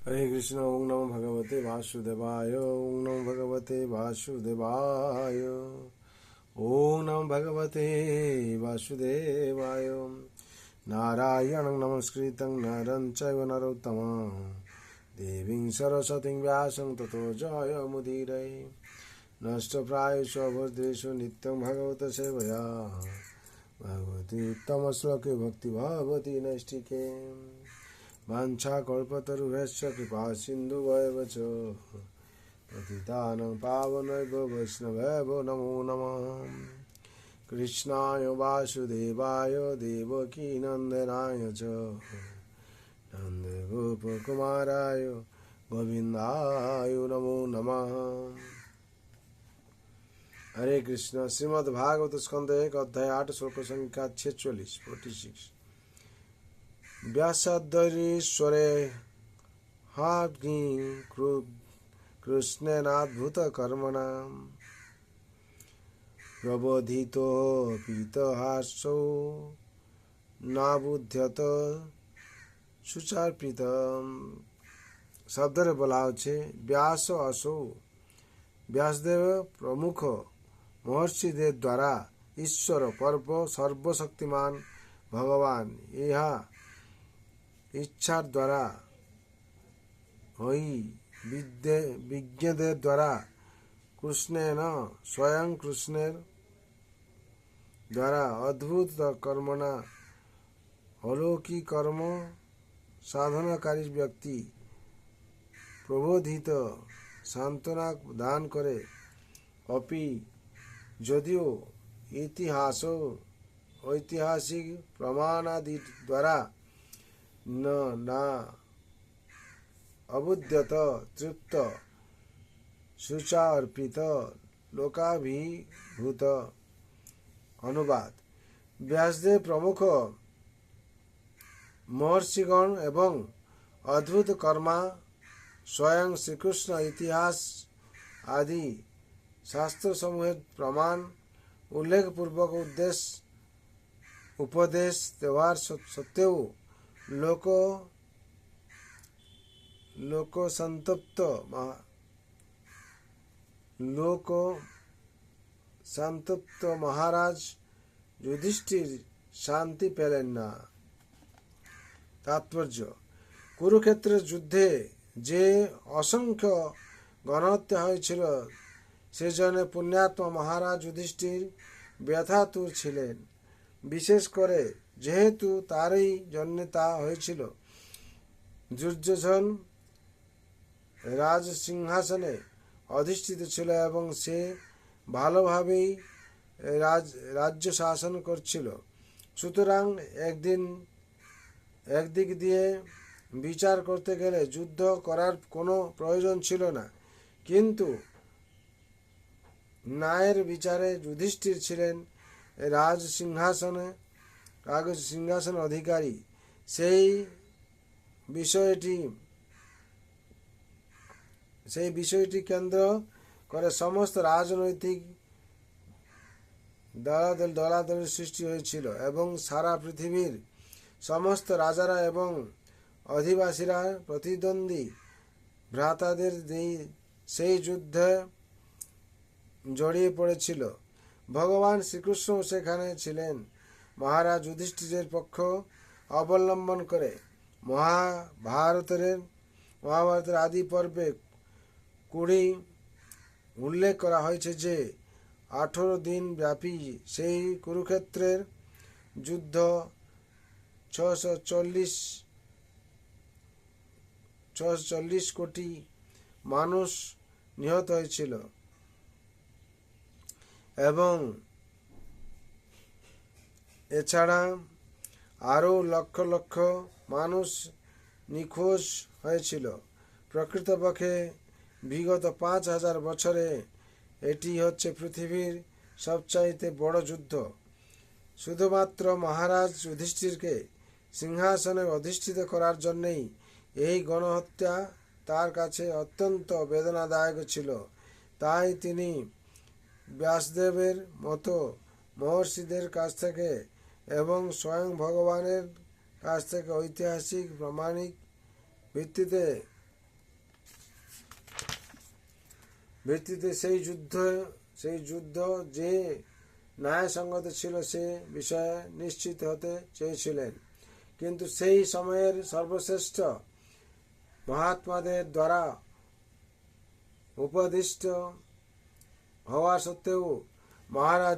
हरे कृष्ण। ओम नमो भगवते वासुदेवाय। ओम नमो भगवते वासुदेवाय। ओम नमो भगवते वासुदेवाय। नारायणं नमस्कृतं नरं चैव नरोत्तमं देवीं सरस्वतीं व्यासं ततो जयमुदीरये। नष्टप्रायेषु भद्रेषु नित्यं भगवत सेवया भगवती उत्तमश्लोके भक्ति भगवती नैष्टिके। वाञ्छाकल्पतरुभ्यश्च कृपा सिन्धुभ्येव च पतितानां पावनेभ्यो वैष्णवेभ्यो नमो नमः। कृष्णाय वासुदेवाय देवकीनन्दनाय च नन्दगोपकुमाराय गोविन्दाय नमो नमः। हरे कृष्ण। श्रीमद्भागवत स्कंद 1 अध्याय 8 श्लोक संख्या 46 46। व्यासाद्वैरीश्वरे कृष्णेनाद्भुतकर्मणा प्रबोधितो पीतहासौ नाबुध्यत सुचार्पित। शब्दरे बोला है व्यास असौ व्यासदेव प्रमुख महर्षि देव द्वारा ईश्वर पर्व सर्वशक्तिमान भगवान यह इच्छा द्वारा होई विज्ञदेव द्वारा कृष्णेन स्वयं कृष्णेर द्वारा अद्भुत कर्मणा अलौकिक कर्म साधनाकारी व्यक्ति प्रबोधित सांत्वना दान करे। अपि यदिओ ऐतिहासिक प्रमाणादि द्वारा न अबुध्यत तृप्त सुचार्पित लोकाभिभूत। अनुवाद। व्यासदेव प्रमुख महर्षिगण एवं अद्भुत कर्मा स्वयं श्रीकृष्ण इतिहास आदि शास्त्र समूह प्रमाण उल्लेख पूर्वक उपदेश त्यौहार सत्यो लोक संतप्त महाराज युधिष्ठिर शांति पेलेन ना। तात्पर्य। कुरुक्षेत्र युद्धे जे असंख्य गणहत्या हयेछिल सेजन्य पुण्यात्मा महाराज युधिष्ठिर व्यथातुर छिलेन। विशेष करे जेहेतु तारई जन्य ता हयेछिल दुर्योधन राज सिंहासने अधिष्ठित छिल एवं से भालोभावेई राज्य शासन करछिल। सुतरां একদিক দিয়ে বিচার করতে গেলে যুদ্ধ করার কোনো প্রয়োজন ছিল না, কিন্তু ন্যায়ের বিচারে যুধিষ্ঠির ছিলেন রাজ সিংহাসন অধিকারী। সেই বিষয়টি কেন্দ্র করে সমস্ত রাজনৈতিক দলাদলের সৃষ্টি হয়েছিল এবং সারা পৃথিবীর সমস্ত রাজারা এবং অধিবাসীরা প্রতিদ্বন্দ্বী ভ্রাতাদের সেই যুদ্ধে জড়িয়ে পড়েছিল। ভগবান শ্রীকৃষ্ণ সেখানে ছিলেন। মহারাজ যুধিষ্ঠিরের পক্ষ অবলম্বন করে মহাভারতের আদি পর্বে 20 উল্লেখ করা হয়েছে যে 18 দিন ব্যাপী সেই কুরুক্ষেত্রের যুদ্ধ 640 কোটি মানুষ নিহত হয়েছিল এবং এছাড়া আরও লক্ষ লক্ষ মানুষ নিখোঁজ হয়েছিল। প্রকৃতপক্ষে বিগত 5000 বছরে এটি হচ্ছে পৃথিবীর সবচাইতে বড় যুদ্ধ। শুধুমাত্র মহারাজ যুধিষ্ঠিরকে সিংহাসনে অধিষ্ঠিত করার জন্যই এই গণহত্যা তার কাছে অত্যন্ত বেদনাদায়ক ছিল। তাই তিনি ব্যাসদেবের মতো মহর্ষিদের কাছ থেকে এবং স্বয়ং ভগবানের কাছ থেকে ঐতিহাসিক প্রামাণিক ভিত্তিতে ভিত্তিতে সেই যুদ্ধ যে ন্যায়সঙ্গত ছিল সে বিষয়ে নিশ্চিত হতে চেয়েছিলেন। কিন্তু সেই সময়ের সর্বশ্রেষ্ঠ মহাত্মাদের দ্বারা উপদিষ্ট হওয়া সত্ত্বেও মহারাজ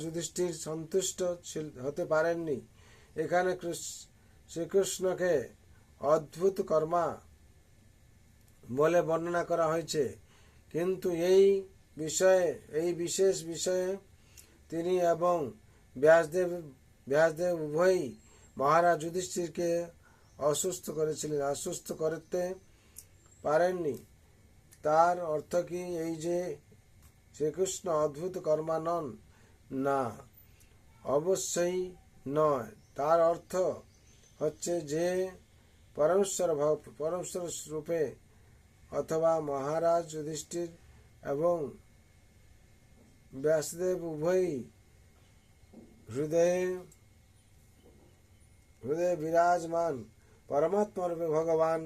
যুধিষ্ঠির সন্তুষ্ট হতে পারেননি। এখানে শ্রীকৃষ্ণকে অদ্ভুত কর্মা বলে বর্ণনা করা হয়েছে, কিন্তু এই বিশেষ বিষয়ে তিনি এবং ব্যাসদেব উভয়ই মহারাজ যুধিষ্ঠিরকে আশ্বস্ত করতে পারেননি। তার অর্থ কি এই যে শ্রীকৃষ্ণ অদ্ভুত কর্মা নন? না, অবশ্যই নয়। তার অর্থ হচ্ছে যে পরমেশ্বর রূপে অথবা মহারাজ যুধিষ্ঠির এবং ব্যাসদেব উভয়ই হৃদয়ে বিরাজমান পরমাত্মা রূপে ভগবান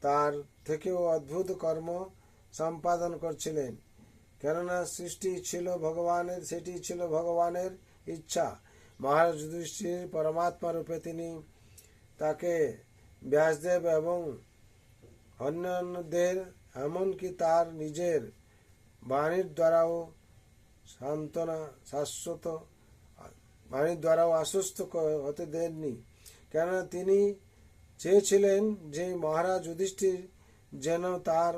তার থেকেও অদ্ভুত কর্ম সম্পাদন করছিলেন। কেননা সৃষ্টি ছিল ভগবানের, সেটি ছিল ভগবানের ইচ্ছা। মহারাজ যুধিষ্ঠির পরমাত্মা রূপে তিনি তাকে ব্যাসদেব এবং অন্যান্যদের এমনকি তার নিজের বাণীর দ্বারাও আশ্বস্ত হতে দেননি। কেননা তিনি চেয়েছিলেন যে মহারাজ যুধিষ্ঠির যেন তার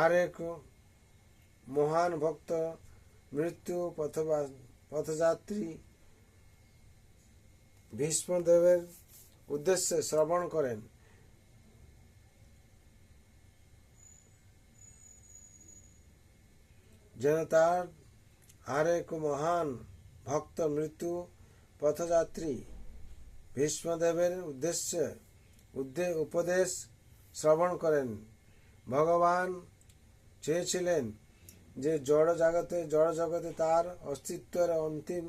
আরেক মহান ভক্ত মৃত্যু পথযাত্রী ভীষ্মদেবের উদ্দেশ্যে শ্রবণ করেন। যেন তার আরেক মহান ভক্ত মৃত্যু পথযাত্রী ভীষ্মদেবের উপদেশ শ্রবণ করেন। ভগবান চেয়েছিলেন যে জড় জগতে তার অস্তিত্বের অন্তিম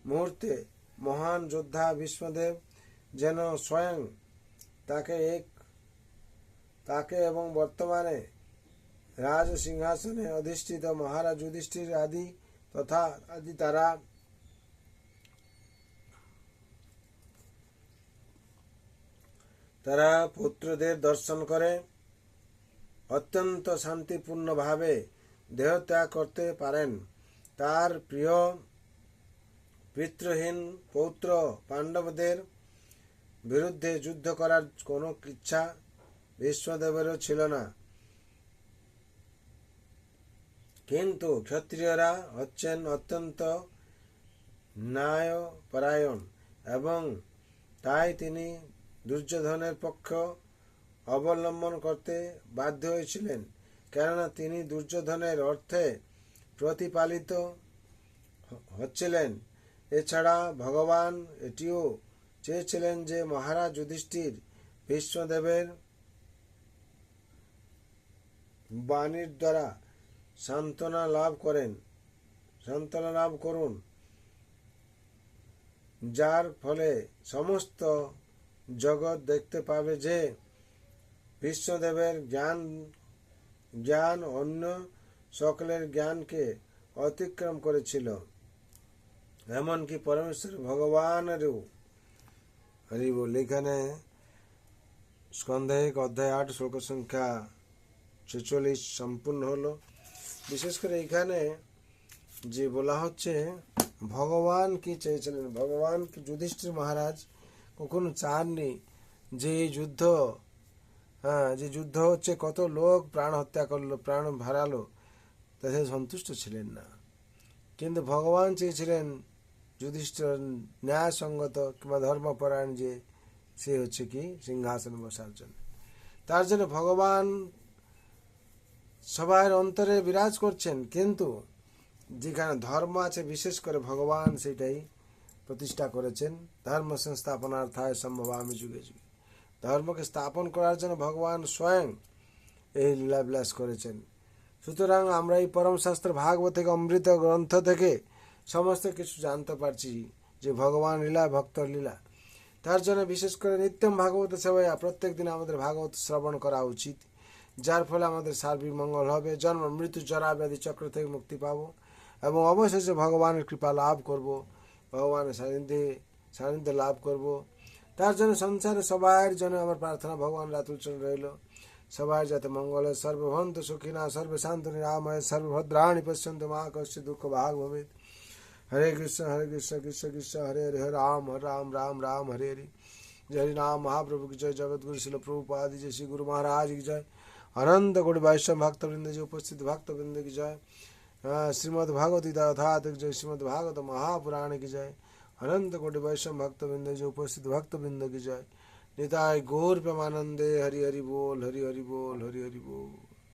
মুহূর্তে মহান যোদ্ধা ভীষ্মদেব যেন স্বয়ং তাকে এবং বর্তমানে রাজ সিংহাসনে অধিষ্ঠিত মহারাজ যুধিষ্ঠির আদি তারা পুত্রদের দর্শন করে অত্যন্ত শান্তিপূর্ণ ভাবে দেহত্যাগ করতে পারেন। তার প্রিয় পিতৃহীন পৌত্র পাণ্ডবদের বিরুদ্ধে যুদ্ধ করার কোনো ইচ্ছা ভীষ্মদেবেরও ছিল না। কিন্তু ক্ষত্রিয়রা হচ্ছেন অত্যন্ত ন্যায়পরায়ণ এবং তাই তিনি দুর্যোধনের পক্ষ অবলম্বন করতে বাধ্য হয়েছিলেন। কেননা তিনি দুর্যোধনের অর্থে প্রতিপালিত হচ্ছিলেন। এছাড়া ভগবান এটিও চেয়েছিলেন যে মহারাজ যুধিষ্ঠির ভীষ্মদেবের বাণীর দ্বারা সান্ত্বনা লাভ করুন, যার ফলে সমস্ত জগৎ দেখতে পাবে যে ভীষ্মদেবের জ্ঞান অন্য সকলের জ্ঞানকে অতিক্রম করেছিল, এমনকি পরমেশ্বর ভগবানেরও। হরি বল। এখানে স্কন্ধে অধ্যায় 8 শ্লোক সংখ্যা 46 সম্পূর্ণ হলো। বিশেষ করে এখানে যে বলা হচ্ছে ভগবান কি চেয়েছিলেন, ভগবান যুধিষ্ঠির মহারাজ কখনো চাননি যে যে যুদ্ধ হচ্ছে কত লোক প্রাণ হত্যা করলো, প্রাণ হারালো, তাতে সন্তুষ্ট ছিলেন না। কিন্তু ভগবান চেয়েছিলেন যুধিষ্ঠির ন্যায়সঙ্গত কিংবা ধর্মপরায়ণ যে সে হচ্ছে কি সিংহাসন বসার জন্য। তার জন্য ভগবান সবার অন্তরে বিরাজ করছেন, কিন্তু যেখানে ধর্ম আছে বিশেষ করে ভগবান সেটাই প্রতিষ্ঠা করেছেন। ধর্ম সংস্থাপনার্থায় সম্ভবামি যুগে যুগে। ধর্মকে স্থাপন করার জন্য ভগবান স্বয়ং এই লীলাবিলাস করেছেন। সুতরাং আমরা এই পরম শাস্ত্র ভাগবত থেকে অমৃত গ্রন্থ থেকে সমস্ত কিছু জানতে পারছি যে ভগবান লীলা ভক্তর লীলা। তার জন্য বিশেষ করে নিত্যম ভাগবত সেবায় প্রত্যেক দিন আমাদের ভাগবত শ্রবণ করা উচিত। যার ফলে আমাদের সার্বিক মঙ্গল হবে, জন্ম মৃত্যু জরা ব্যাধি চক্র থেকে মুক্তি পাবো এবং অবশেষে ভগবানের কৃপা লাভ করব, ভগবানের সান্নিধ্যে লাভ করব। তার জন্য সংসারে সবার জন্য আমার প্রার্থনা ভগবান রাতুল চরণ রইল, সবাই যাতে মঙ্গল হয়। সর্বভন্ত সুখিনা সর্বে শান্ত নিরাময় সর্বভদ্রাণি পশ্যন্তু মা কশ্চিৎ দুঃখ ভাগ ভবেৎ। हरे कृष्ण कृष्ण कृष्ण हरे हरे, हरे राम राम राम हरे हरे। जय हरि नाम महाप्रभु की जय, जगत गुरु शिल प्रभुपाद जय, श्री गुरु महाराज की जय, अनंत कोटि वैष्णव भक्त वृंद जी उपस्थित भक्त वृंद की जय, श्रीमद् भागवत गीता जय, श्रीमद् भागवत महापुराण की जय, अनंत कोटि वैष्णव भक्त वृंद जी उपस्थित भक्त वृंद की जय। निताय गौर प्रेमानंदे, हरि हरि बोल, हरि हरि बोल, हरि हरि बोल।